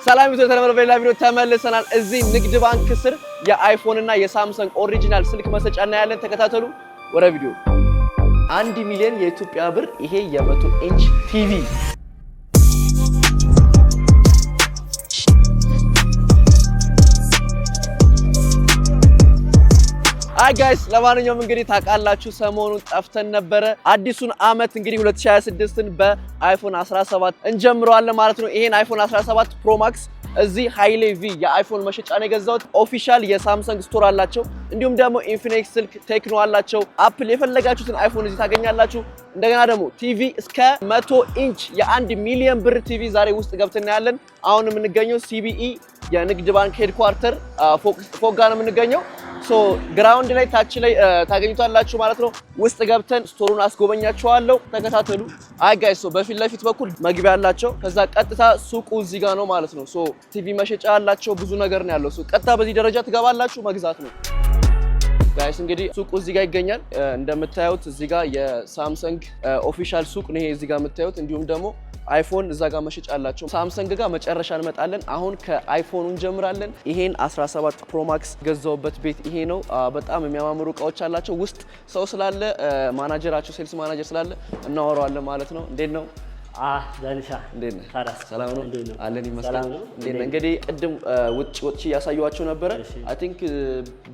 ሰላም ይዞ ተመረበላ ቪዲዮ ተመልሰናል። እዚህ ንግድ ባንክ ስር የአይፎን እና የሳምሰንግ ኦሪጂናል ስልክ መሰጫና ያለን ተከታተሉ። ወደ ቪዲዮ 1 ሚሊዮን የኢትዮጵያ ብር ይሄ የ100 ኢንች ቲቪ አይ ጋይስ ለማንኛውም እንግዲህ ታውቃላችሁ ሰሞኑን ጠፍተን ነበረ። አዲሱን አመት እንግዲህ 2026ን በአይፎን 17 እንጀምረዋለን ማለት ነው። ይሄን አይፎን 17 ፕሮ ማክስ እዚህ ሃይሌ ቪ የአይፎን መሸጫ ነው የገዛሁት። ኦፊሻል የሳምሰንግ ስቶር አላቸው፣ እንዲሁም ደግሞ ኢንፊኒክስ ስልክ፣ ቴክኖ አላቸው፣ አፕል የፈለጋችሁትን አይፎን እዚህ ታገኛላችሁ። እንደገና ደግሞ ቲቪ እስከ 100 ኢንች የ1 ሚሊዮን ብር ቲቪ ዛሬ ውስጥ ገብተን ያለን። አሁን የምንገኘው ሲቢኢ የንግድ ባንክ ሄድኳርተር ፎቅ ጋር ነው የምንገኘው። ሶ ግራውንድ ላይ ታች ላይ ታገኙታላችሁ ማለት ነው። ውስጥ ገብተን ስቶሩን አስጎበኛችኋለሁ፣ ተከታተሉ። አይ ጋይስ ሶ በፊት ለፊት በኩል መግቢያ አላቸው። ከዛ ቀጥታ ሱቁ እዚህ ጋር ነው ማለት ነው። ሶ ቲቪ መሸጫ አላቸው፣ ብዙ ነገር ነው ያለው። ሶ ቀጥታ በዚህ ደረጃ ትገባላችሁ፣ መግዛት ነው ጋይስ። እንግዲህ ሱቁ እዚህ ጋር ይገኛል። እንደምታዩት እዚህ ጋር የሳምሰንግ ኦፊሻል ሱቅ ነው ይሄ እዚህ ጋር የምታዩት። እንዲሁም ደግሞ አይፎን እዛ ጋር መሸጫ አላቸው። ሳምሰንግ ጋር መጨረሻ እንመጣለን። አሁን ከአይፎኑ እንጀምራለን። ይሄን 17 ፕሮ ማክስ ገዛውበት ቤት ይሄ ነው። በጣም የሚያማምሩ እቃዎች አላቸው። ውስጥ ሰው ስላለ ማናጀራቸው ሴልስ ማናጀር ስላለ እናወራዋለን ማለት ነው። እንዴት ነው? ዳንሻ እንዴት ነህ? ሰላም ነው አለን ይመስላል። እንዴት ነህ? እንግዲህ ቅድም ወጥቼ ያሳየኋቸው ነበረ። አይ ቲንክ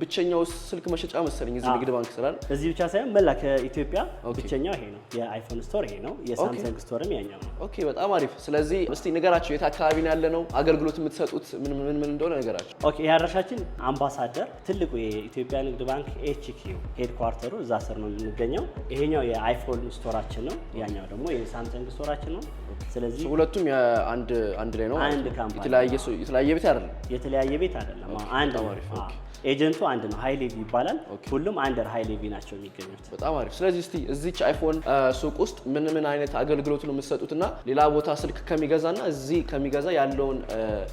ብቸኛው ስልክ መሸጫ መሰለኝ እዚህ ንግድ ባንክ ስላል። እዚህ ብቻ ሳይሆን መላ ከኢትዮጵያ ብቸኛው ይሄ ነው። የአይፎን ስቶር ይሄ ነው። የሳምሰንግ ስቶርም ያኛው ነው። ኦኬ በጣም አሪፍ። ስለዚህ እስቲ ንገራቸው የት አካባቢ ነው ያለነው፣ አገልግሎት የምትሰጡት ምን እንደሆነ ንገራቸው። ኦኬ የአድራሻችን አምባሳደር ትልቁ የኢትዮጵያ ንግድ ባንክ ኤችኪው ሄድኳርተሩ እዛ ስር ነው የምንገኘው። ይሄኛው የአይፎን ስቶራችን ነው፣ ያኛው ደግሞ የሳምሰንግ ስቶራችን ነው። ስለዚህ ሁለቱም አንድ ላይ ነው። አንድ ካምፓኒ የተለያየ ቤት አይደለም። የተለያየ ቤት አይደለም። አንድ ነው። ኤጀንቱ አንድ ነው፣ ሃይሌቪ ይባላል። ሁሉም አንደር ሃይሌቪ ናቸው የሚገኙት። በጣም አሪፍ። ስለዚህ እስቲ እዚች አይፎን ሱቅ ውስጥ ምን አይነት አገልግሎት ነው የምትሰጡትና ሌላ ቦታ ስልክ ከሚገዛና እዚህ ከሚገዛ ያለውን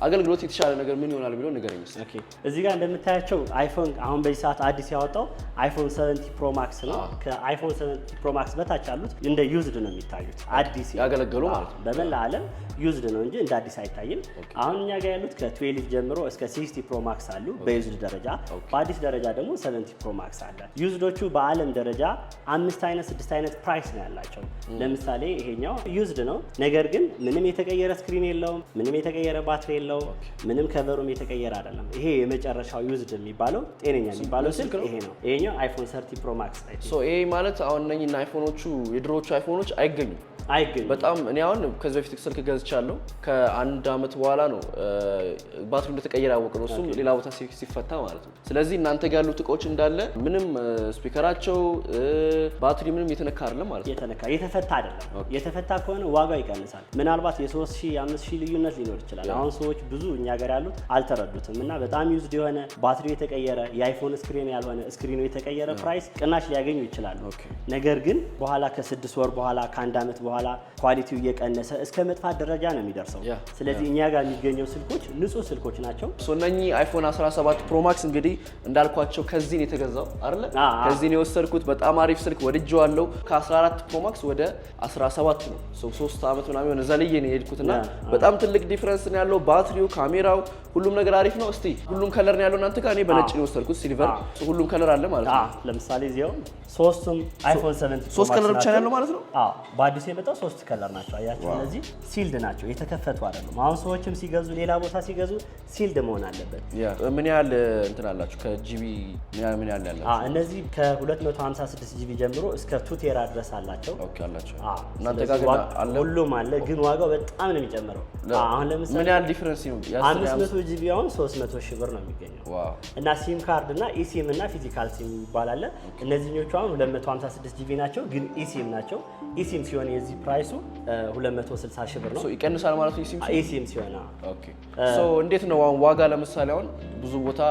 አገልግሎት የተሻለ ነገር ምን ይሆናል ብሎ ንገረኝ። ኦኬ እዚህ ጋር እንደምታያቸው አይፎን አሁን በዚህ ሰዓት አዲስ ያወጣው አይፎን 70 ፕሮ ማክስ ነው። ከአይፎን 70 ፕሮ ማክስ በታች ያሉት እንደ ዩዝድ ነው የሚታዩት፣ አዲስ ያገለገሉ ማለት ነው። በመላ ዓለም ዩዝድ ነው እንጂ እንደ አዲስ አይታይም። አሁን እኛ ጋር ያሉት ከ12 ጀምሮ እስከ 60 ፕሮ ማክስ አሉ በዩዝድ ደረጃ። በአዲስ ደረጃ ደግሞ 70 ፕሮ ማክስ አለ። ዩዝዶቹ በዓለም ደረጃ 5 አይነት 6 አይነት ፕራይስ ነው ያላቸው። ለምሳሌ ይሄኛው ዩዝድ ነው፣ ነገር ግን ምንም የተቀየረ ስክሪን የለውም፣ ምንም የተቀየረ ባትሪ የለውም፣ ምንም ከቨሩም የተቀየረ አይደለም። ይሄ የመጨረሻው ዩዝድ የሚባለው ጤነኛ የሚባለው ስልክ ይሄ ነው። ይሄኛው አይፎን 30 ፕሮ ማክስ ነው። ሶ ይሄ ማለት አሁን እነኚህና አይፎኖቹ የድሮዎቹ አይፎኖች አይገኙም። በጣም እኔ አሁን ከዚህ በፊት ስልክ ገዝቻለሁ። ከአንድ አመት በኋላ ነው ባትሪው እንደተቀየረ ያወቅነው፣ እሱም ሌላ ቦታ ሲፈታ ማለት ነው። ስለዚህ እናንተ ጋር ያሉት እቃዎች እንዳለ ምንም ስፒከራቸው ባትሪ ምንም የተነካ አይደለም ማለት ነው። የተፈታ አይደለም። የተፈታ ከሆነ ዋጋው ይቀንሳል። ምናልባት የ3000 5000 ልዩነት ሊኖር ይችላል። አሁን ሰዎች ብዙ እኛ ጋር ያሉት አልተረዱትም እና በጣም ዩዝድ የሆነ ባትሪው የተቀየረ የአይፎን ስክሪን ያልሆነ ስክሪኑ የተቀየረ ፕራይስ ቅናሽ ሊያገኙ ይችላሉ። ነገር ግን በኋላ ከ6 ወር በኋላ ከአንድ አመት በኋላ ኳሊቲው እየቀነሰ እስከ መጥፋት ደረጃ ነው የሚደርሰው። ስለዚህ እኛ ጋር የሚገኘው ስልኮች ንጹህ ስልኮች ናቸው። እነኚህ አይፎን 17 ፕሮ ማክስ እንግዲህ እንዳልኳቸው ከዚህ ነው የተገዛው አይደለ? ከዚህ ነው የወሰድኩት። በጣም አሪፍ ስልክ ወድጄዋለሁ። ከ14 ፕሮ ማክስ ወደ 17 ነው 3 አመት ምናምን የሆነ ዘልዬ ነው የሄድኩትና በጣም ትልቅ ዲፈረንስ ነው ያለው። ባትሪው፣ ካሜራው፣ ሁሉም ነገር አሪፍ ነው። እስቲ ሁሉም ከለር ነው ያለው እናንተ ጋር። እኔ በነጭ ነው የወሰድኩት ሲልቨር። ሁሉም ከለር አለ ማለት ነው። ለምሳሌ እዚያው ሶስቱም አይፎን 7 ሶስት ከለር ብቻ ነው ያለው ማለት ነው። በአዲስ የመጣው 3 ከለር ናቸው። አያችሁ፣ እነዚህ ሲልድ ናቸው፣ የተከፈቱ አይደሉም። አሁን ሰዎችም ሲገዙ ሌላ ቦታ ሲገዙ ሲልድ መሆን አለበት። ምን ያህል እንትን አላችሁ? ከጂቢ ምን ያህል ያላችሁ? እነዚህ ከ256 ጂቢ ጀምሮ እስከ 2 ቴራ ድረስ አላቸው። ኦኬ አላቸው። እናንተ ጋር ግን አለ? ሁሉም አለ፣ ግን ዋጋው በጣም ነው የሚጨምረው። አሁን ለምሳሌ ምን ያህል ዲፈረንስ ነው? 500 ጂቢ አሁን 300 ሺህ ብር ነው የሚገኘው። እና ሲም ካርድ እና ኢሲም እና ፊዚካል ሲም ይባላል። እነዚህኞቹ አሁን 256 ጂቢ ናቸው፣ ግን ኢሲም ናቸው። ኢሲም ሲሆን የዚህ ፕራይሱ 260 ሺህ ብር ነው። ይቀንሳል ማለት ነው ኢሲም ሲሆን። ኦኬ ሶ እንዴት ነው አሁን ዋጋ? ለምሳሌ አሁን ብዙ ቦታ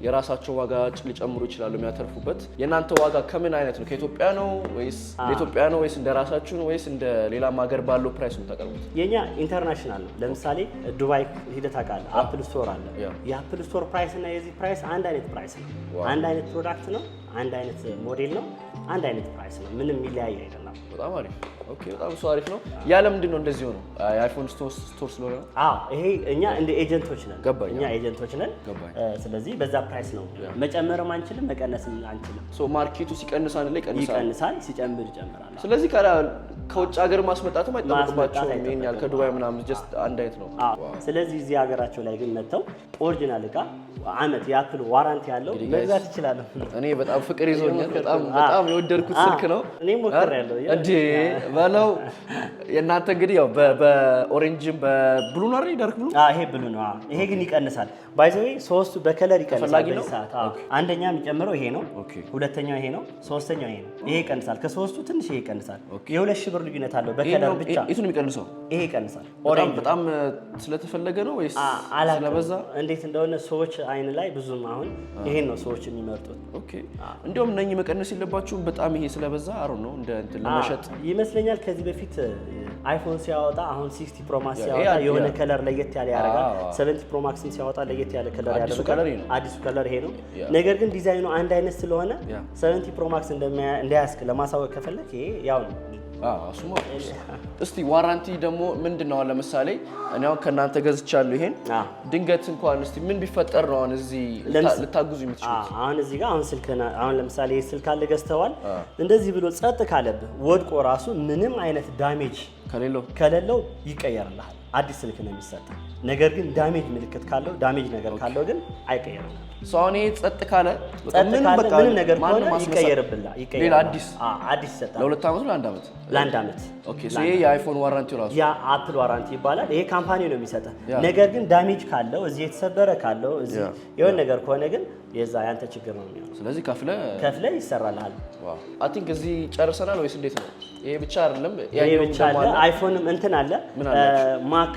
የራሳቸው ዋጋ ሊጨምሩ ይችላሉ የሚያተርፉበት። የእናንተ ዋጋ ከምን አይነት ነው? ከኢትዮጵያ ነው ወይስ ለኢትዮጵያ ነው ወይስ እንደራሳችሁ ነው ወይስ እንደ ሌላም ሀገር ባለው ፕራይስ ነው ታቀርቡት? የኛ ኢንተርናሽናል ነው። ለምሳሌ ዱባይ ሂደት አቃለ አፕል ስቶር አለ። የአፕል ስቶር ፕራይስ እና የዚህ ፕራይስ አንድ አይነት ፕራይስ ነው። አንድ አይነት ፕሮዳክት ነው፣ አንድ አይነት ሞዴል ነው፣ አንድ አይነት ፕራይስ ነው። ምንም የሚለያይ አይደለም። በጣም አሪፍ። ኦኬ በጣም እሱ አሪፍ ነው። ያለ ምንድን ነው እንደዚህ ሆነው አይፎን ስቶር ስለሆነ ነው? አዎ ይሄ እኛ እንደ ኤጀንቶች ነን። እኛ ኤጀንቶች ነን። ስለዚህ በዛ ፕራይስ ነው መጨመርም አንችልም መቀነስም አንችልም። ሶ ማርኬቱ ሲቀንስ አንድ ላይ ይቀንሳል፣ ሲጨምር ይጨምራል። ስለዚህ ከውጭ ሀገር ማስመጣትም አይጠበቅባቸውም። ይሄኛል ከዱባይ ምናምን ጀስት አንድ አይነት ነው። ስለዚህ እዚህ ሀገራቸው ላይ ግን መጥተው ኦሪጂናል እቃ አመት የአፕል ዋራንቲ ያለው መግዛት ይችላሉ። እኔ በጣም ፍቅር ይዞኛል። በጣም የወደድኩት ስልክ ነው። እኔ ሞክሬያለሁ እንዴ በለው። የእናንተ እንግዲህ ያው በኦሬንጅም በብሉ ነው አይደል? ዳርክ ብሉ። ይሄ ብሉ ነው። ይሄ ግን ይቀንሳል። ባይ ዘ ዌይ ሶስቱ በከለር ይቀንሳል በሰዓት። አንደኛ የሚጨምረው ይሄ ነው፣ ሁለተኛው ይሄ ነው፣ ሶስተኛው ይሄ ነው። ይሄ ይቀንሳል። ከሶስቱ ትንሽ ይሄ ይቀንሳል። የ2,000 ብር ልዩነት አለው በከለር ብቻ። የቱን የሚቀንሰው? ይሄ ይቀንሳል። በጣም ስለተፈለገ ነው ወይስ ስለበዛ? እንዴት እንደሆነ ሰዎች አይን ላይ ብዙም አሁን ይሄን ነው ሰዎች የሚመርጡት። ኦኬ እንዲያውም እነኚህ መቀነስ የለባችሁም። በጣም ይሄ ስለበዛ አሮ ነው እንደ እንትን ለመሸጥ ይመስለኛል። ከዚህ በፊት አይፎን ሲያወጣ አሁን 60 ፕሮ ማክስ ሲያወጣ የሆነ ከለር ለየት ያለ ያደርጋል። 70 ፕሮ ማክስም ሲያወጣ ለየት ያለ ከለር ያደርጋል። አዲሱ ከለር ይሄ ነው። ነገር ግን ዲዛይኑ አንድ አይነት ስለሆነ 70 ፕሮ ማክስ እንዳያስክ ለማሳወቅ ከፈለክ ይሄ ያው ነው። እሱማ እስቲ ዋራንቲ ደግሞ ምንድነው? ለምሳሌ እኔ አሁን ከእናንተ ገዝቻለሁ ይሄን ድንገት እንኳን እስቲ ምን ቢፈጠር ነው አሁን እዚህ ልታጉዙ የምትችሉት? አሁን እዚህ ጋር አሁን ስልክ አሁን ለምሳሌ ስልክ አለ ገዝተዋል። እንደዚህ ብሎ ጸጥ ካለብህ ወድቆ ራሱ ምንም አይነት ዳሜጅ ከሌለው ይቀየርልሃል። አዲስ ስልክ ነው የሚሰጠው። ነገር ግን ዳሜጅ ምልክት ካለው ዳሜጅ ነገር ካለው ግን አይቀየርም። ሶኒ ጸጥ ካለ ምንም ነገር ከሆነ ይቀየርብላል። ሌላ አዲስ ይሰጣል። ለሁለት ዓመት ለአንድ ዓመት። ኦኬ ሶ ይሄ የአይፎን ዋራንቲው ራሱ ያ አፕል ዋራንቲ ይባላል። ይሄ ካምፓኒው ነው የሚሰጠው። ነገር ግን ዳሜጅ ካለው እዚህ የተሰበረ ካለው እዚህ የሆነ ነገር ከሆነ ግን የዛ ያንተ ችግር ነው የሚሆነው። ስለዚህ ከፍለ ይሰራልሃል። ዋው አይ ቲንክ እዚህ ጨርሰናል ወይስ እንዴት ነው? ይሄ ብቻ አይደለም ይሄ ብቻ አለ። አይፎንም እንትን አለ ማክ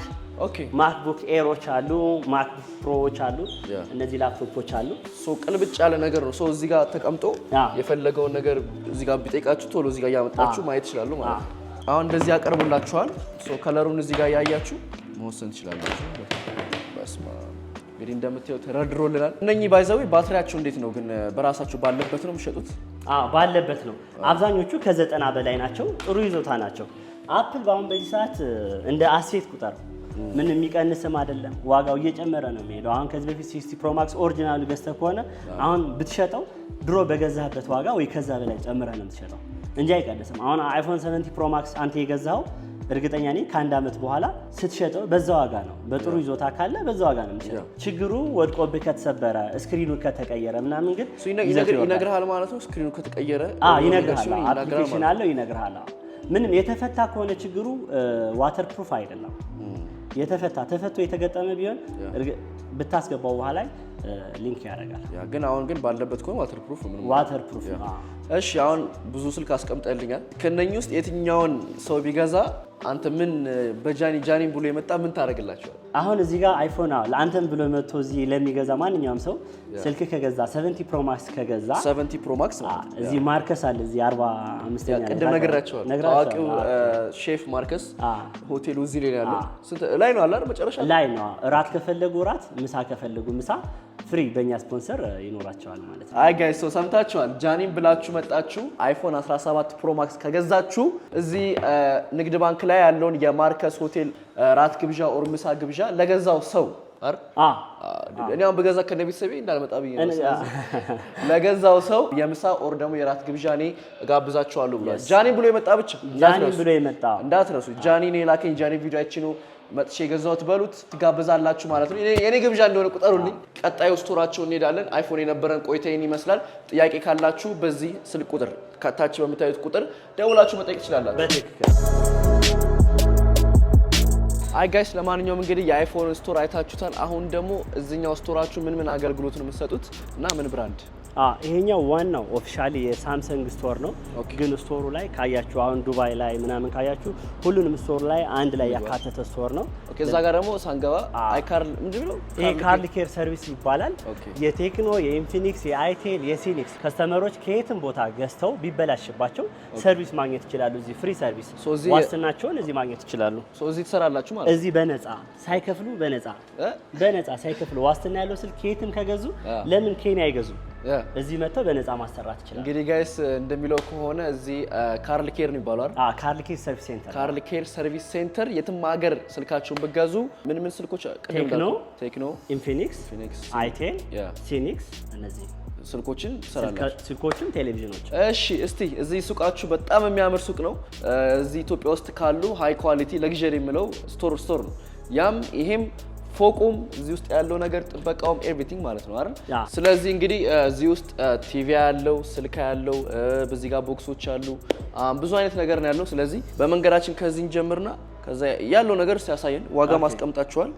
ማክቡክ ኤሮች አሉ፣ ማክቡክ ፕሮዎች አሉ፣ እነዚህ ላፕቶፖች አሉ። ሶ ቅልብጭ ያለ ነገር ነው። ሶ እዚህ ጋር ተቀምጦ የፈለገውን ነገር እዚህ ጋር ቢጠይቃችሁ ቶሎ እዚህ ጋር ያመጣችሁ ማየት ይችላሉ ማለት ነው። አሁን እንደዚህ ያቀርቡላችኋል። ሶ ከለሩን እዚህ ጋር ያያችሁ መወሰን ትችላላችሁ። በስማ እንግዲህ እንደምታዩት ተረድሮልናል። እነኚህ ባይዘው ባትሪያቸው እንዴት ነው ግን? በራሳቸው ባለበት ነው የሚሸጡት? ባለበት ነው። አብዛኞቹ ከ90 በላይ ናቸው። ጥሩ ይዞታ ናቸው። አፕል በአሁን በዚህ ሰዓት እንደ አሴት ቁጠር ምን የሚቀንስም አይደለም። ዋጋው እየጨመረ ነው የሚሄደው። አሁን ከዚህ በፊት 60 ፕሮ ማክስ ኦሪጂናሉ ገዝተህ ከሆነ አሁን ብትሸጠው ድሮ በገዛህበት ዋጋ ወይ ከዛ በላይ ጨምረህ ነው የምትሸጠው እንጂ አይቀንስም። አሁን አይፎን 70 ፕሮ ማክስ አንተ የገዛኸው እርግጠኛ ነኝ ከአንድ ዓመት በኋላ ስትሸጠው በዛ ዋጋ ነው። በጥሩ ይዞታ ካለ በዛ ዋጋ ነው የምትሸጠው። ችግሩ ወድቆብህ ከተሰበረ ስክሪኑ ከተቀየረ ምናምን ግን ይነግርሃል ማለት ነው። ስክሪኑ ከተቀየረ ይነግርሃል። አፕሊኬሽን አለው ይነግርሃል። ምንም የተፈታ ከሆነ ችግሩ ዋተር ፕሩፍ አይደለም። ተፈቶ የተገጠመ ቢሆን ብታስገባው በኋላ ሊንክ ያደርጋል። ግን አሁን ግን ባለበት ከሆነ ዋተር ፕሩፍ ነው። እሺ አሁን ብዙ ስልክ አስቀምጠልኛል። ከነኚህ ውስጥ የትኛውን ሰው ቢገዛ አንተ ምን በጃኒን ብሎ የመጣ ምን ታደርግላቸዋል? አሁን እዚህ ጋር አይፎን ለአንተም ብሎ መጥቶ እዚህ ለሚገዛ ማንኛውም ሰው ስልክ ከገዛ 70 ፕሮ ማክስ ከገዛ 70 ፕሮ ማክስ እዚህ ማርከስ አለ እዚህ 45ኛ ቅድም ነግራቸዋለሁ። ታዋቂው ሼፍ ማርከስ ሆቴሉ እዚህ ላይ ያለው ላይ ነው አይደል? መጨረሻ ላይ ነው። እራት ከፈለጉ እራት፣ ምሳ ከፈለጉ ምሳ ፍሪ በእኛ ስፖንሰር ይኖራቸዋል ማለት ነው። አይ ጋይስ ሶ ሰምታችኋል። ጃኒን ብላችሁ መጣችሁ አይፎን 17 ፕሮ ማክስ ከገዛችሁ እዚህ ንግድ ባንክ ላይ ያለውን የማርከስ ሆቴል ራት ግብዣ ኦር ምሳ ግብዣ ለገዛው ሰው እኔ አሁን በገዛ ከነቤተሰቤ እንዳልመጣ ብዬ ነው። ለገዛው ሰው የምሳ ኦር ደግሞ የራት ግብዣ እኔ እጋብዛችኋለሁ ብሏል። ጃኒን ብሎ የመጣ ብቻ እንዳትረሱ። ጃኒን የላከኝ ጃኒን ቪዲዮ አይችኑ መጥቼ የገዛሁት በሉት ትጋብዛላችሁ ማለት ነው። የኔ ግብዣ እንደሆነ ቁጠሩልኝ። ቀጣዩ ስቶራቸው እንሄዳለን። አይፎን የነበረን ቆይታ ይሄን ይመስላል። ጥያቄ ካላችሁ በዚህ ስልክ ቁጥር ከታች በምታዩት ቁጥር ደውላችሁ መጠየቅ ትችላላችሁ። አይ ጋይስ ለማንኛውም እንግዲህ የአይፎን ስቶር አይታችሁታል። አሁን ደግሞ እዚህኛው ስቶራችሁ ምን አገልግሎት ነው የምትሰጡት እና ምን ብራንድ? ይሄኛው ዋናው ኦፊሻሊ የሳምሰንግ ስቶር ነው። ግን ስቶሩ ላይ ካያችሁ አሁን ዱባይ ላይ ምናምን ካያችሁ ሁሉንም ስቶር ላይ አንድ ላይ ያካተተ ስቶር ነው። ኦኬ እዛ ጋር ደግሞ ሳንገባ አይካርል ምንድነው? ይሄ ካርል ኬር ሰርቪስ ይባላል። የቴክኖ፣ የኢንፊኒክስ፣ የአይቴል፣ የሲኒክስ ከስተመሮች ከየትም ቦታ ገዝተው ቢበላሽባቸው ሰርቪስ ማግኘት ይችላሉ። እዚህ ፍሪ ሰርቪስ ዋስትናቸውን እዚህ ማግኘት ይችላሉ። እዚህ ትሰራላችሁ ማለት እዚህ በነፃ ሳይከፍሉ በነፃ ሳይከፍሉ ዋስትና ያለው ስልክ ከየትም ከገዙ ለምን ኬንያ አይገዙ? እዚህ መጥተው በነፃ ማሰራት ይችላል። እንግዲህ ጋይስ እንደሚለው ከሆነ እዚህ ካርል ኬር ነው ይባላል። ካርል ኬር ሰርቪስ ሴንተር፣ ካርል ኬር ሰርቪስ ሴንተር የትም ሀገር ስልካችሁን ብትገዙ ምን ስልኮች ቴክኖ፣ ኢንፊኒክስ፣ አይቴል፣ ሲኒክስ እነዚህ ስልኮችን ትሰራላችሁ። ስልኮችን፣ ቴሌቪዥኖች። እሺ እስቲ እዚህ ሱቃችሁ በጣም የሚያምር ሱቅ ነው። እዚህ ኢትዮጵያ ውስጥ ካሉ ሃይ ኳሊቲ ለግዠሪ የሚለው ስቶር ነው። ያም ይሄም ፎቁም እዚህ ውስጥ ያለው ነገር ጥበቃውም ኤቭሪቲንግ ማለት ነው አይደል? ስለዚህ እንግዲህ እዚህ ውስጥ ቲቪ ያለው ስልክ ያለው በዚህ ጋር ቦክሶች አሉ ብዙ አይነት ነገር ነው ያለው። ስለዚህ በመንገዳችን ከዚህ እንጀምርና ከዛ ያለው ነገር ሲያሳየን ዋጋ ማስቀምጣቸዋል።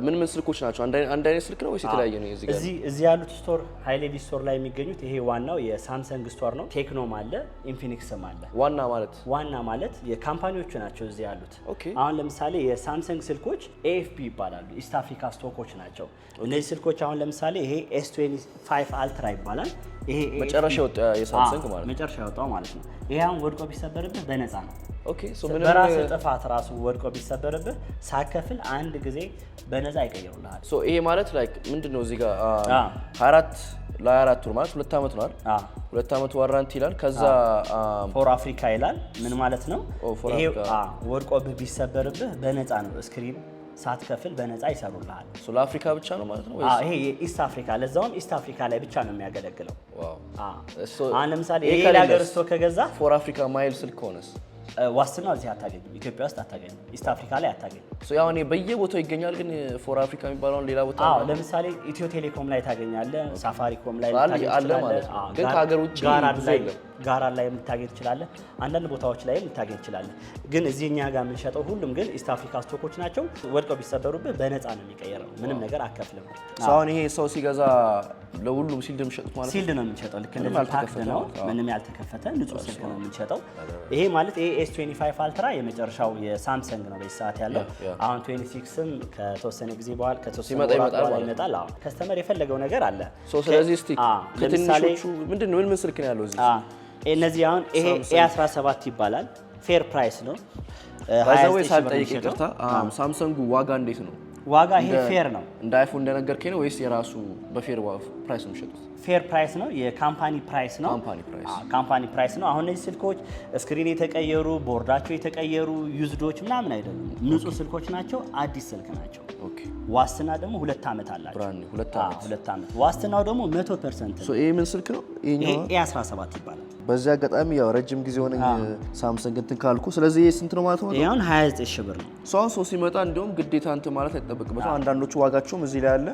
ምን ስልኮች ናቸው? አንድ አይነት ስልክ ነው ወይስ የተለያየ ነው? እዚህ ያሉት ስቶር ሃይሌቪ ስቶር ላይ የሚገኙት ይሄ ዋናው የሳምሰንግ ስቶር ነው። ቴክኖም አለ፣ ኢንፊኒክስም አለ። ዋና ማለት የካምፓኒዎቹ ናቸው እዚህ ያሉት። አሁን ለምሳሌ የሳምሰንግ ስልኮች ኤኤፍፒ ይባላሉ፣ ኢስት አፍሪካ ስቶኮች ናቸው። እነዚህ ስልኮች አሁን ለምሳሌ ይሄ S25 አልትራ ይባላል። ይሄ መጨረሻ የወጣው የሳምሰንግ ማለት ነው። መጨረሻ የወጣው ማለት ነው። ይሄ አሁን ወድቆ ቢሰበርብህ በነፃ ነው። በራስ ጥፋት ራሱ ወድቆ ቢሰበርብህ ሳከፍል አንድ ጊዜ በነፃ ይቀየሩልሃል። ይሄ ማለት ላይክ ምንድነው እዚህ ጋር 24 ለ24 ወር ማለት 2 አመት ነው አይደል? 2 አመት ዋራንቲ ይላል። ከዛ ፎር አፍሪካ ይላል። ምን ማለት ነው? ይሄ ወድቆ ቢሰበርብህ በነፃ ነው። ስክሪን ሳትከፍል በነፃ ይሰሩልሃል። ለአፍሪካ ብቻ ነው ማለት ነው ወይስ? ይሄ የኢስት አፍሪካ ለዛውም ኢስት አፍሪካ ላይ ብቻ ነው የሚያገለግለው። አሁን ለምሳሌ ይሄ ሀገር ስቶ ከገዛ ፎር አፍሪካ ማይል ስልክ ሆነስ ዋስትናው እዚህ አታገኝም። ኢትዮጵያ ውስጥ አታገኝም። ኢስት አፍሪካ ላይ አታገኝም። ያው እኔ በየቦታው ይገኛል። ግን ፎር አፍሪካ የሚባለው ሌላ ቦታ ነው። ለምሳሌ ኢትዮ ቴሌኮም ላይ ታገኛለህ፣ ሳፋሪኮም ላይ አለ ማለት ነው። ግን ከሀገር ውጭ ጋራ ላይ ልታገኝ ትችላለህ። አንዳንድ ቦታዎች ላይ ልታገኝ ትችላለህ። ግን እዚህ እኛ ጋር የምንሸጠው ሁሉም ግን ኢስት አፍሪካ ስቶኮች ናቸው። ወድቀው ቢሰበሩብህ በነፃ ነው የሚቀየረው። ምንም ነገር አከፍልም። አሁን ይሄ ሰው ሲገዛ ለሁሉም ሲልድ የምትሸጡት ማለት ነው? ሲልድ ነው የምንሸጠው። ልክ እንደዚህ ፓክድ ነው፣ ምንም ያልተከፈተ ንጹህ ስልክ ነው የምንሸጠው። ይሄ ማለት ይሄ S25 አልትራ የመጨረሻው የሳምሰንግ ነው በዚህ ሰዓት ያለው። አሁን 26ም ከተወሰነ ጊዜ በኋላ ይመጣል። አሁን ከስተመር የፈለገው ነገር አለ። ስለዚህ እስቲ ከትንሾቹ ምንድነው ምን ስልክ ነው ያለው እዚህ? እነዚህ አሁን ይሄ A17 ይባላል። ፌር ፕራይስ ነው። ባይዘው ሳልጠይቅ ይቅርታ፣ ሳምሰንጉ ዋጋ እንዴት ነው? ዋጋ ይሄ ፌር ነው። እንደ አይፎን እንደነገርከኝ ነው ወይስ የራሱ በፌር ፕራይስ ነው የሚሸጡት? ፌር ፕራይስ ነው። የካምፓኒ ፕራይስ ነው። ካምፓኒ ፕራይስ ነው። አሁን እነዚህ ስልኮች ስክሪን የተቀየሩ፣ ቦርዳቸው የተቀየሩ ዩዝዶች ምናምን አይደሉም። ንጹህ ስልኮች ናቸው። አዲስ ስልክ ናቸው። ዋስትና ደግሞ 2 አመት አላቸው። 2 አመት ዋስትናው ደግሞ 100% ነው። ይሄ ምን ስልክ ነው? ይሄ A17 ይባላል። በዚህ አጋጣሚ ያው ረጅም ጊዜ ሆነኝ ሳምሰንግ እንትን ካልኩ። ስለዚህ ይሄ ስንት ነው ማለት ነው? ይሄውን 29 ሺህ ብር ነው። ሰው ሲመጣ እንደውም ግዴታ እንትን ማለት አይጠበቅበትም። አንዳንዶቹ ዋጋቸውም እዚህ ላይ አለ።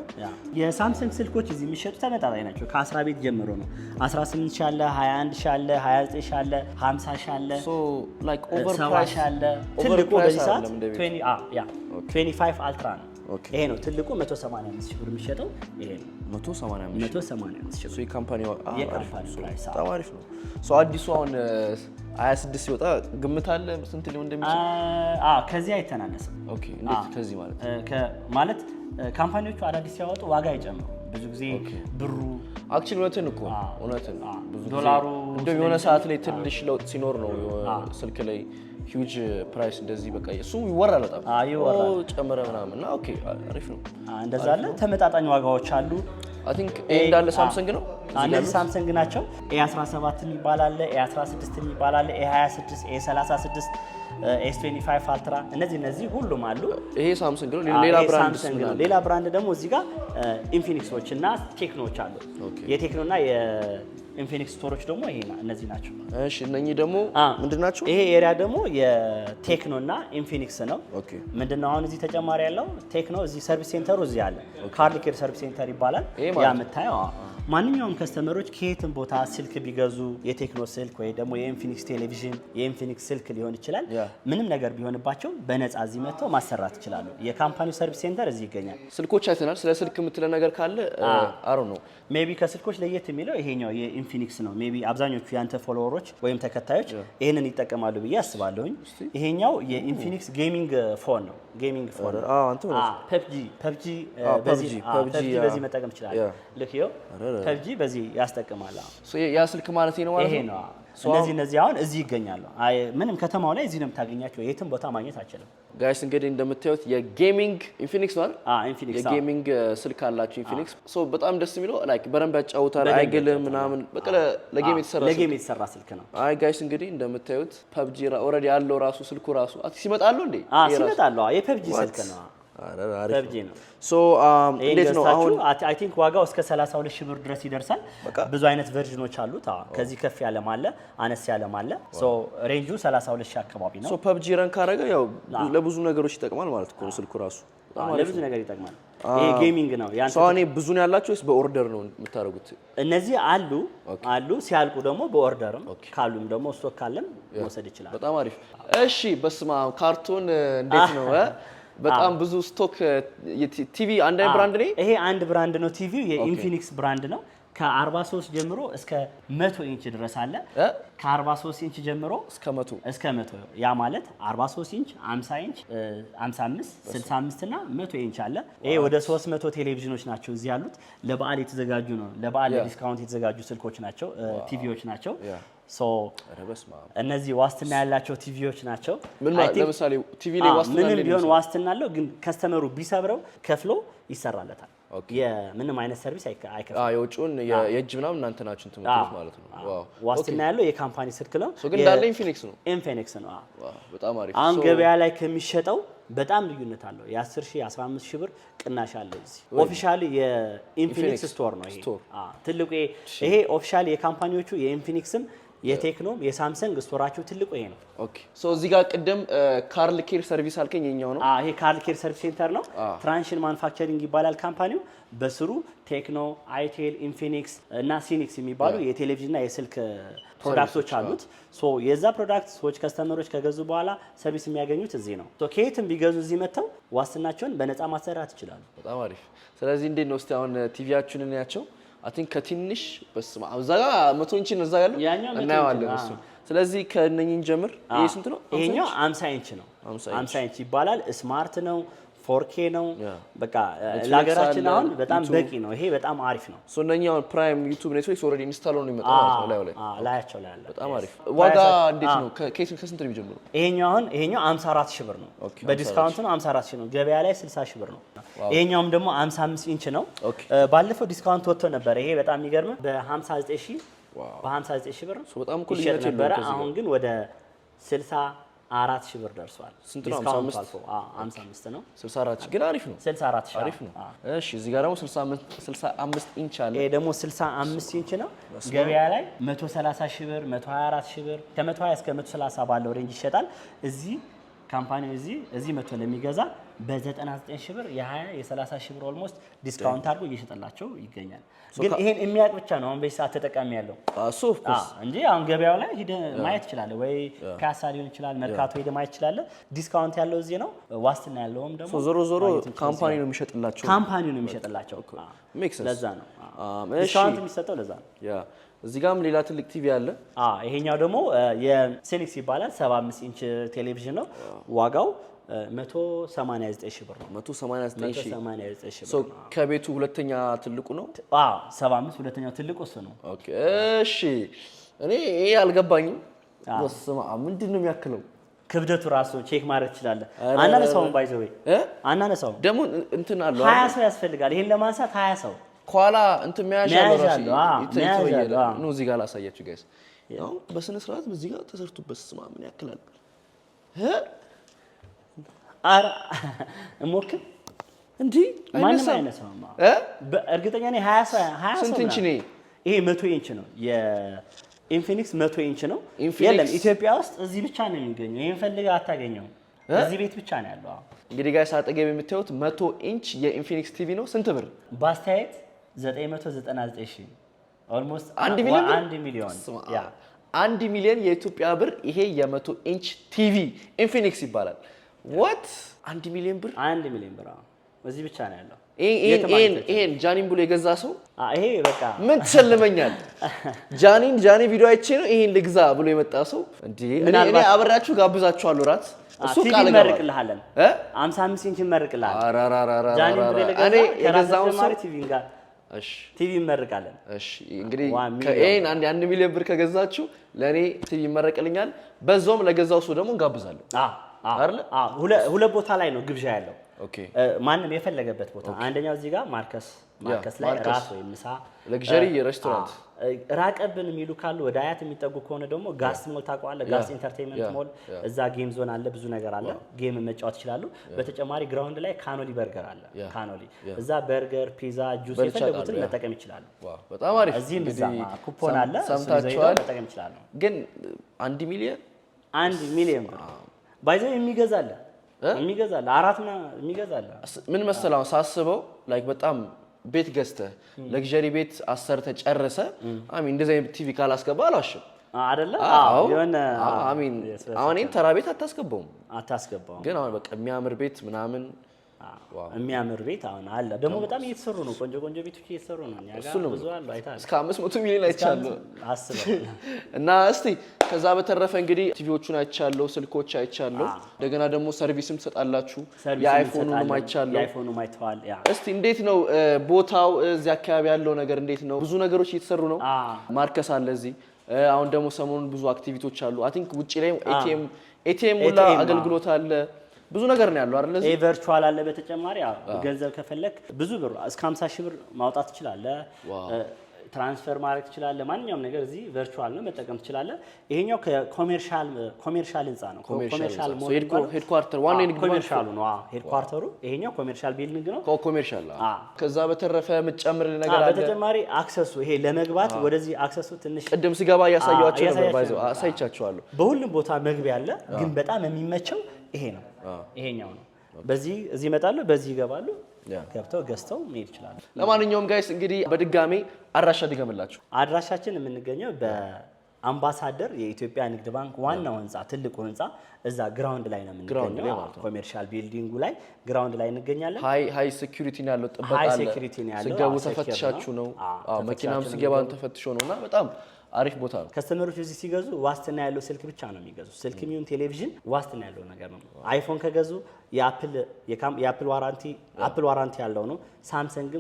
የሳምሰንግ ስልኮች እዚህ የሚሸጡ ተመጣጣኝ ናቸው። ከ10 ቤት ጀምሮ ነው። 18 ሺህ አለ፣ 21 ሺህ አለ፣ 29 ሺህ አለ፣ 50 ሺህ አለ፣ ላይክ ኦቨር ፕራይስ አለ። ትልቁ በዚህ ሰዓት 25 አልትራ ነው። ይሄ ነው ትልቁ 185 ሺህ ብር የሚሸጠው ይሄ ነው። 185 ሺህ ብር የካምፓኒው ፕራይስ በጣም አሪፍ ነው። አዲሱ አሁን 26 ሲወጣ ግምት አለ ስንት ሊሆን እንደሚችል? ከዚህ አይተናነስም። ኦኬ እንዴት ከዚህ ማለት ካምፓኒዎቹ አዳዲስ ሲያወጡ ዋጋ አይጨምሩም። ብዙ ጊዜ ብሩ አክቹሊ እውነትን እኮ እውነትን ብዙ ዶላሩ እንደው የሆነ ሰዓት ላይ ትንሽ ለውጥ ሲኖር ነው ስልክ ላይ ሂውጅ ፕራይስ እንደዚህ በቃ እሱ ይወራል በጣም ጨመረ ምናምን እና ኦኬ አሪፍ ነው። እንደዛ አለ። ተመጣጣኝ ዋጋዎች አሉ። አይ ቲንክ እንዳለ ሳምሰንግ ነው። እነዚህ ሳምሰንግ ናቸው። A17 ይባላል፣ A16 ይባላል፣ A26፣ A36፣ S25 አልትራ እነዚህ ሁሉም አሉ። ይሄ ሳምሰንግ ነው። ሌላ ብራንድ ደግሞ እዚህ ጋር ኢንፊኒክሶች እና ቴክኖዎች አሉ። የቴክኖና የኢንፊኒክስ ስቶሮች ደግሞ እነዚህ ናቸው። እሺ እነኚህ ደግሞ ምንድን ናቸው? ይሄ ኤሪያ ደግሞ የቴክኖና ኢንፊኒክስ ነው። ምንድነው አሁን እዚህ ተጨማሪ ያለው ቴክኖ እዚህ ሰርቪስ ሴንተሩ እዚህ አለ። ካርል ኬር ሰርቪስ ሴንተር ይባላል። ያ የምታየው ማንኛውም ከስተመሮች ከየትም ቦታ ስልክ ቢገዙ የቴክኖ ስልክ ወይ ደግሞ የኢንፊኒክስ ቴሌቪዥን የኢንፊኒክስ ስልክ ሊሆን ይችላል። ምንም ነገር ቢሆንባቸው በነፃ እዚህ መጥተው ማሰራት ይችላሉ። የካምፓኒው ሰርቪስ ሴንተር እዚህ ይገኛል። ስልኮች አይተናል። ስለ ስልክ የምትለ ነገር ካለ አሮ ነው። ሜቢ ከስልኮች ለየት የሚለው ይሄኛው የኢንፊኒክስ ነው። ሜቢ አብዛኞቹ ያንተ ፎሎወሮች ወይም ተከታዮች ይሄንን ይጠቀማሉ ብዬ አስባለሁኝ። ይሄኛው የኢንፊኒክስ ጌሚንግ ፎን ነው። ጌሚንግ ፎን ፐብጂ በዚህ መጠቀም ይችላል። ልክ ይኸው ፐብጂ በዚህ ያስጠቅማል። ያ ስልክ ማለት ነው ማለት ነው። ይሄ ነው እነዚህ አሁን እዚህ ይገኛሉ ምንም ከተማው ላይ እዚህ ነው የምታገኛቸው የትም ቦታ ማግኘት አትችልም ጋይስ እንግዲህ እንደምታዩት የጌሚንግ ኢንፊኒክስ ነው ኢንፊኒክስ የጌሚንግ ስልክ አላችሁ ኢንፊኒክስ ሶ በጣም ደስ የሚለው ላይክ በረንብ ያጫውታል አይገልም ምናምን በቃ ለጌም የተሰራ ስልክ ነው አይ ጋይስ እንግዲህ እንደምታዩት PUBG ኦሬዲ ያለው ራሱ ስልኩ ራሱ ሲመጣሉ እንዴ ሲመጣሉ የPUBG ስልክ ነው PUBG ነው ሶ እንዴት ነው አሁን አይ ቲንክ ዋጋው እስከ 32 ሺህ ብር ድረስ ይደርሳል ብዙ አይነት ቨርዥኖች አሉት ከዚህ ከፍ ያለ ማለ አነስ ያለ ማለ ሶ ሬንጁ 32 ሺህ አካባቢ ነው ሶ PUBG ረን ካረገ ያው ለብዙ ነገሮች ይጠቅማል ማለት ነው ስልኩ ራሱ ለብዙ ነገር ይጠቅማል ይሄ ጌሚንግ ነው ሶ እኔ ብዙ ነው ያላችሁ ወይስ በኦርደር ነው የምታረጉት እነዚህ አሉ ሲያልቁ ደግሞ በኦርደርም ካሉም ደግሞ ስቶክ ካለም መውሰድ ይችላል በጣም አሪፍ እሺ በስማ ካርቶን እንዴት ነው በጣም ብዙ ስቶክ ቲቪ አንድ ብራንድ ነው ይሄ አንድ ብራንድ ነው ቲቪው የኢንፊኒክስ ብራንድ ነው ከ43 ጀምሮ እስከ 100 ኢንች ድረስ አለ ከ43 ኢንች ጀምሮ እስከ 100 ያ ማለት 43 ኢንች 50 ኢንች 55 65 እና 100 ኢንች አለ ይሄ ወደ 300 ቴሌቪዥኖች ናቸው እዚህ ያሉት ለበዓል የተዘጋጁ ነው ለበዓል ዲስካውንት የተዘጋጁ ስልኮች ናቸው ቲቪዎች ናቸው ሶ እነዚህ ዋስትና ያላቸው ቲቪዎች ናቸው ምን ማለት ለምሳሌ ቲቪ ላይ ዋስትና ምንም ቢሆን ዋስትና አለው ግን ከስተመሩ ቢሰብረው ከፍሎ ይሰራለታል የምንም አይነት ሰርቪስ አይከፍልም የውጭውን የእጅ ምናምን እናንተ ናችሁ እንትምትሉት ማለት ነው ዋው ዋስትና ያለው የካምፓኒ ስልክ ነው ሶ ግን እንዳለ ኢንፊኒክስ ነው ዋው በጣም አሪፍ አሁን ገበያ ላይ ከሚሸጠው በጣም ልዩነት አለው የ10 ሺህ 15 ሺህ ብር ቅናሽ አለው እዚህ ኦፊሻሊ የኢንፊኒክስ ስቶር ነው ይሄ ትልቁ ይሄ ኦፊሻሊ የካምፓኒዎቹ የኢንፊኒክስም የቴክኖም የሳምሰንግ ስቶራቸው ትልቁ ይሄ ነው ኦኬ ሶ እዚህ ጋር ቀደም ካርል ኬር ሰርቪስ አልከኝ የኛው ነው ይሄ ካርል ኬር ሰርቪስ ሴንተር ነው ትራንሽን ማኑፋክቸሪንግ ይባላል ካምፓኒው በስሩ ቴክኖ አይቴል ኢንፊኒክስ እና ሲኒክስ የሚባሉ የቴሌቪዥንና የስልክ ፕሮዳክቶች አሉት ሶ የዛ ፕሮዳክት ሰዎች ከስተመሮች ከገዙ በኋላ ሰርቪስ የሚያገኙት እዚህ ነው ሶ ከየትም ቢገዙ እዚህ መተው ዋስትናቸውን በነፃ ማሰራት ይችላሉ በጣም አሪፍ ስለዚህ እንዴት ነው እስቲ አሁን ቲቪያችንን ያቸው አይ ቲንክ ከትንሽ በስማ አብዛጋ 100 ኢንች ነው እዛ ያለው እናያለን እሱ ስለዚህ ከነኝን ጀምር ይሄ ስንት ነው ይሄኛው 50 ኢንች ነው 50 ኢንች ይባላል ስማርት ነው 4K ነው በቃ ለሀገራችን አሁን በጣም በቂ ነው ይሄ በጣም አሪፍ ነው ሶ እነኛው ፕራይም ዩቲዩብ ኔትፍሊክስ ኦሬዲ ኢንስታል ነው የሚመጣው ማለት ነው ላያቸው ላይ አለ በጣም አሪፍ ዋጋ እንዴት ነው ከስንት ነው የሚጀምረው ይሄኛው 54 ሺህ ብር ነው በዲስካውንት ነው 54 ሺህ ነው ገበያ ላይ 60 ሺህ ብር ነው ይሄኛውም ደግሞ 55 ኢንች ነው ባለፈው ዲስካውንት ወጥቶ ነበር ይሄ በጣም የሚገርም በ59 ሺህ በ59 ሺህ ብር ሶ በጣም ኩል ይሸጥ ነበር አሁን ግን ወደ 64 ሺህ ብር ደርሷል ስንት ነው 55 ነው 64 ግን አሪፍ ነው 64 ሺህ አሪፍ ነው እሺ እዚህ ጋር ደግሞ 65 ኢንች አለ ይሄ ደግሞ 65 ኢንች ነው ገበያ ላይ 130 ሺህ ብር 124 ሺህ ብር ከ120 እስከ 130 ባለው ሬንጅ ይሸጣል እዚህ ካምፓኒው እዚህ መጥቶ ለሚገዛ በ99 ሺህ ብር የ20 የ30 ሺህ ብር ኦልሞስት ዲስካውንት አድርጎ እየሸጠላቸው ይገኛል ግን ይሄን የሚያቅ ብቻ ነው አሁን በዚህ ሰዓት ተጠቃሚ ያለው እንጂ አሁን ገበያው ላይ ሄደ ማየት ይችላል ወይ ፒያሳ ሊሆን ይችላል መርካቶ ሄደ ማየት ይችላል ዲስካውንት ያለው እዚህ ነው ዋስትና ያለውም ደግሞ ዞሮ ካምፓኒ ነው የሚሸጥላቸው ለዛ ነው ዲስካውንት የሚሰጠው ለዛ ነው እዚህ ጋርም ሌላ ትልቅ ቲቪ አለ ይሄኛው ደግሞ የሲኒክስ ይባላል 75 ኢንች ቴሌቪዥን ነው ዋጋው 189 ሺህ ብር ነው 189 ሺህ ሶ ከቤቱ ሁለተኛ ትልቁ ነው 75 ሁለተኛው ትልቁ እሱ ነው ኦኬ እሺ እኔ ይሄ አልገባኝም በስማ ምንድነው የሚያክለው ክብደቱ ራሱ ቼክ ማድረግ ይችላል አናነሳውም ባይዘው አናነሳውም ደግሞ እንትን አለው 20 ሰው ያስፈልጋል ይሄን ለማንሳት 20 ሰው ኳላ እንትን መያዣ ነው እዚህ ጋር ላሳያችሁ ጋይስ ያው በስነ ስርዓት በዚህ ጋር ተሰርቶበት ስማ ምን ያክላል አረ እሞክር እንዴ ማንም አይነሳውም እርግጠኛ ነኝ 20 ሰው ስንት ኢንች ነው ይሄ 100 ኢንች ነው የኢንፊኒክስ 100 ኢንች ነው የለም ኢትዮጵያ ውስጥ እዚህ ብቻ ነው የሚገኘው ይሄን ፈልገህ አታገኘውም እዚህ ቤት ብቻ ነው ያለው እንግዲህ ጋይስ አጠገብ የምታዩት 100 ኢንች የኢንፊኒክስ ቲቪ ነው ስንት ብር ባስተያየት 999 ሺህ ኦልሞስት 1 ሚሊዮን ያ 1 ሚሊዮን የኢትዮጵያ ብር ይሄ የ100 ኢንች ቲቪ ኢንፊኒክስ ይባላል what 1 ሚሊዮን ብር 1 ሚሊዮን ብር እዚህ ብቻ ነው ያለው ይሄን ጃኒን ብሎ የገዛ ሰው ይሄ በቃ ምን ትሰልመኛል ጃኒ ቪዲዮ አይቼ ነው ይሄን ልግዛ ብሎ የመጣ ሰው እንዴ እኔ አብራችሁ ጋብዛችኋለሁ ራት እሱ ቃል መርቅልሃለን 55 ኢንች መርቅልሃለን እኔ የገዛው ሰው ቲቪ ጋር እሺ ቲቪ እንመርቃለን። እሺ እንግዲህ ከኤን 1 ሚሊዮን ብር ከገዛችሁ ለኔ ቲቪ ይመረቅልኛል። በዛውም ለገዛው ሰው ደግሞ እንጋብዛለን አይደል? ሁለት ቦታ ላይ ነው ግብዣ ያለው። ኦኬ ማንም የፈለገበት ቦታ። አንደኛው እዚህ ጋር ማርከስ ላይ ራት ወይ ምሳ ለግዠሪ ሬስቶራንት ራቀብን የሚሉ ካሉ ወደ አያት የሚጠጉ ከሆነ ደግሞ ጋስ ሞል ታውቀዋለህ? ጋስ ኢንተርቴይንመንት ሞል እዛ ጌም ዞን አለ፣ ብዙ ነገር አለ። ጌም መጫወት ይችላሉ። በተጨማሪ ግራውንድ ላይ ካኖሊ በርገር አለ። ካኖሊ እዛ በርገር፣ ፒዛ፣ ጁስ የፈለጉትን መጠቀም ይችላሉ። ዋው በጣም አሪፍ። እዚህም እዛ ኩፖን አለ፣ ሰምታችኋል። መጠቀም ይችላሉ። ግን 1 ሚሊዮን ብር ባይዘው የሚገዛለ አራት የሚገዛለ ምን መሰለህ ሳስበው ላይክ በጣም ቤት ገዝተህ ለግዠሪ ቤት አሰርተህ ጨርሰህ እንደዚህ አይነት ቲቪ ካላስገባ አላሽም አይደለ? የሆነ አሁን ተራ ቤት አታስገባውም። ግን አሁን በቃ የሚያምር ቤት ምናምን የሚያምር ቤት አሁን አለ። ደግሞ በጣም እየተሰሩ ነው፣ ቆንጆ ቤቶች እየተሰሩ ነው። እኛ ጋር ብዙ አሉ አይታል። እስከ 500 ሚሊዮን አይቻለሁ እና እስቲ ከዛ በተረፈ እንግዲህ ቲቪዎቹን አይቻለሁ፣ ስልኮች አይቻለሁ። እንደገና ደግሞ ሰርቪስም ትሰጣላችሁ። የአይፎኑን አይተዋል። እስቲ እንዴት ነው ቦታው? እዚህ አካባቢ ያለው ነገር እንዴት ነው? ብዙ ነገሮች እየተሰሩ ነው። ማርከስ አለ እዚህ። አሁን ደግሞ ሰሞኑን ብዙ አክቲቪቲዎች አሉ። አይ ቲንክ ውጪ ላይ ኤቲኤም ሙላ አገልግሎት አለ። ብዙ ነገር ነው ያለው አይደል? እዚህ ቨርቹዋል አለ። በተጨማሪ ገንዘብ ከፈለክ ብዙ ብር እስከ 50 ሺህ ብር ማውጣት ትችላለህ። ትራንስፈር ማድረግ ትችላለህ። ማንኛውም ነገር እዚህ ቨርቹዋል ነው መጠቀም ትችላለህ። ይሄኛው ኮሜርሻል ህንጻ ነው። ኮሜርሻል ሞል ሄድኳርተር ዋን ንግድ ኮሜርሻሉ ነው። ሄድኳርተሩ ይሄኛው ኮሜርሻል ቢልዲንግ ነው። ኮሜርሻል ከዛ በተረፈ የምጨምር ነገር አለ። በተጨማሪ አክሰሱ ይሄ ለመግባት ወደዚህ አክሰሱ ትንሽ ቅድም ሲገባ ያሳያችሁ ነበር ባይዘው አሳይቻችኋለሁ። በሁሉም ቦታ መግቢያ አለ። ግን በጣም የሚመቸው ይሄ ነው። ይሄኛው ነው። በዚህ እዚህ ይመጣሉ፣ በዚህ ይገባሉ፣ ገብተው ገዝተው መሄድ ይችላሉ። ለማንኛውም ጋይስ እንግዲህ በድጋሚ አድራሻ ድገምላችሁ። አድራሻችን የምንገኘው በአምባሳደር የኢትዮጵያ ንግድ ባንክ ዋናው ህንጻ፣ ትልቁ ህንጻ እዛ ግራውንድ ላይ ነው የምንገኘው። ኮሜርሻል ቢልዲንጉ ላይ ግራውንድ ላይ እንገኛለን። ሃይ ሴኩሪቲ ነው ያለው፣ ጥበቃ አለ። ስገቡ ተፈትሻችሁ ነው። መኪናም ሲገባን ተፈትሾ ነውና በጣም አሪፍ ቦታ ነው። ከስተመሮች እዚህ ሲገዙ ዋስትና ያለው ስልክ ብቻ ነው የሚገዙ። ስልክ ሚሆን ቴሌቪዥን ዋስትና ያለው ነገር ነው። አይፎን ከገዙ የአፕል ዋራንቲ ያለው ነው። ሳምሰንግ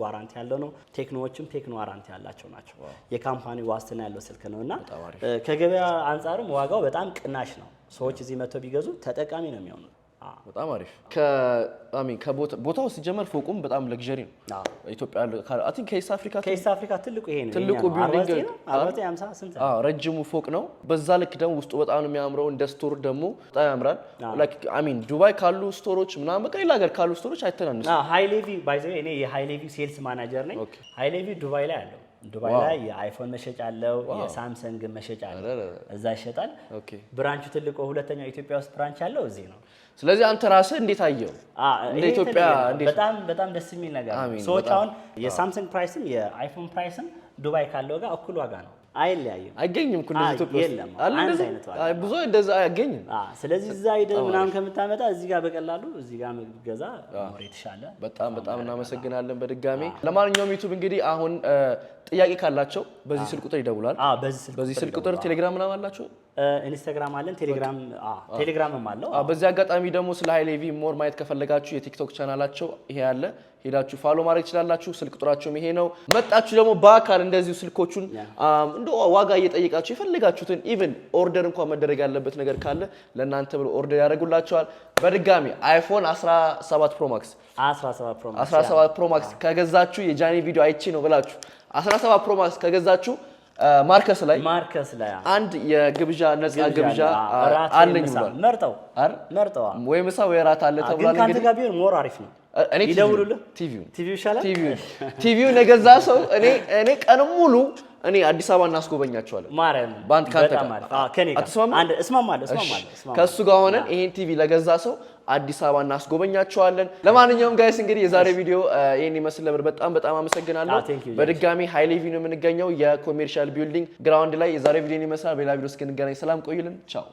ዋራንቲ ያለው ነው። ቴክኖዎችም ቴክኖ ዋራንቲ ያላቸው ናቸው። የካምፓኒ ዋስትና ያለው ስልክ ነውና ከገበያ አንጻርም ዋጋው በጣም ቅናሽ ነው። ሰዎች እዚህ መጥተው ቢገዙ ተጠቃሚ ነው የሚሆኑት። በጣም አሪፍ ቦታው ሲጀመር ፎቁም በጣም ለግዠሪ ነው። ኢትዮጵያ አይ ቲንክ ከኢስት አፍሪካ ትልቁ ይሄ ነው። ትልቁ ቢልዲንግ 40 ስንት ረጅሙ ፎቅ ነው። በዛ ልክ ደግሞ ውስጡ በጣም ነው የሚያምረው። እንደ ስቶር ደግሞ በጣም ያምራል። ላይክ ዱባይ ካሉ ስቶሮች ምናምን በቃ ሌላ ሀገር ካሉ ስቶሮች አይተናነስም። ሃይ ሌቪ ባይ ዘ ወይ እኔ የሃይ ሌቪ ሴልስ ማናጀር ነኝ። ሃይ ሌቪ ዱባይ ላይ አለው። ዱባይ ላይ የአይፎን መሸጫ አለው፣ የሳምሰንግ መሸጫ አለው። እዛ ይሸጣል። ብራንቹ ትልቁ ሁለተኛው ኢትዮጵያ ውስጥ ብራንች ያለው እዚህ ነው። ስለዚህ አንተ ራስህ እንዴት አየው? እንደ ኢትዮጵያ በጣም ደስ የሚል ነገር ነው። ሰዎች አሁን የሳምሰንግ ፕራይስም የአይፎን ፕራይስም ዱባይ ካለው ጋር እኩል ዋጋ ነው። አይለያይም። አይገኝም እኮ እንደዚህ ኢትዮጵያ የለም። አንድ አይነት ዋጋ ብዙ እንደዛ አይገኝም። ስለዚህ እዛ ሄደህ ምናምን ከምታመጣ እዚህ ጋር በቀላሉ እዚህ ጋር ገዛ ሞር የተሻለ። በጣም እናመሰግናለን በድጋሚ። ለማንኛውም ዩቲዩብ እንግዲህ አሁን ጥያቄ ካላቸው በዚህ ስልክ ቁጥር ይደውላል። በዚህ ስልክ ቁጥር ቴሌግራም ምናምን አላችሁ? ኢንስታግራም አለን፣ ቴሌግራምም አለው። በዚህ አጋጣሚ ደግሞ ስለ ሃይ ሌቪ ሞር ማየት ከፈለጋችሁ የቲክቶክ ቻናላቸው ይሄ ያለ ሄዳችሁ ፎሎ ማድረግ ትችላላችሁ። ስልክ ቁጥራቸውም ይሄ ነው። መጣችሁ ደግሞ በአካል እንደዚሁ ስልኮቹን እንደ ዋጋ እየጠየቃችሁ የፈለጋችሁትን ኢቭን ኦርደር እንኳን መደረግ ያለበት ነገር ካለ ለእናንተ ብሎ ኦርደር ያደርጉላችኋል። በድጋሚ አይፎን 17 ፕሮ ማክስ ከገዛችሁ የጃኒ ቪዲዮ አይቼ ነው ብላችሁ 17 ፕሮ ማክስ ከገዛችሁ ማርከስ ላይ አንድ የግብዣ ነፃ ግብዣ አለኝ ብሏል። መርጠው ወይ ምሳ ወይ ራት አለ ተብሏል። እንግዲህ ካንተ ጋር ቢሆን ሞር አሪፍ ነው። እኔ ይደውሉልህ። ቲቪው ይሻላል። ቲቪው የገዛ ሰው እኔ ቀን ሙሉ እኔ አዲስ አበባ እናስጎበኛቸዋለን። ማርያም ባንክ ካንተ ከኔ ጋር እስማማለሁ። ከሱ ጋር ሆነን ይሄን ቲቪ ለገዛ ሰው አዲስ አበባ እናስጎበኛቸዋለን። ለማንኛውም ጋይስ እንግዲህ የዛሬ ቪዲዮ ይሄን ይመስል ነበር። በጣም አመሰግናለሁ። በድጋሚ ሃይ ሌቪ ነው የምንገኘው የኮሜርሻል ቢልዲንግ ግራውንድ ላይ። የዛሬ ቪዲዮ ይመስላል። በሌላ ቪዲዮ እስክንገናኝ ሰላም ቆዩልን። ቻው።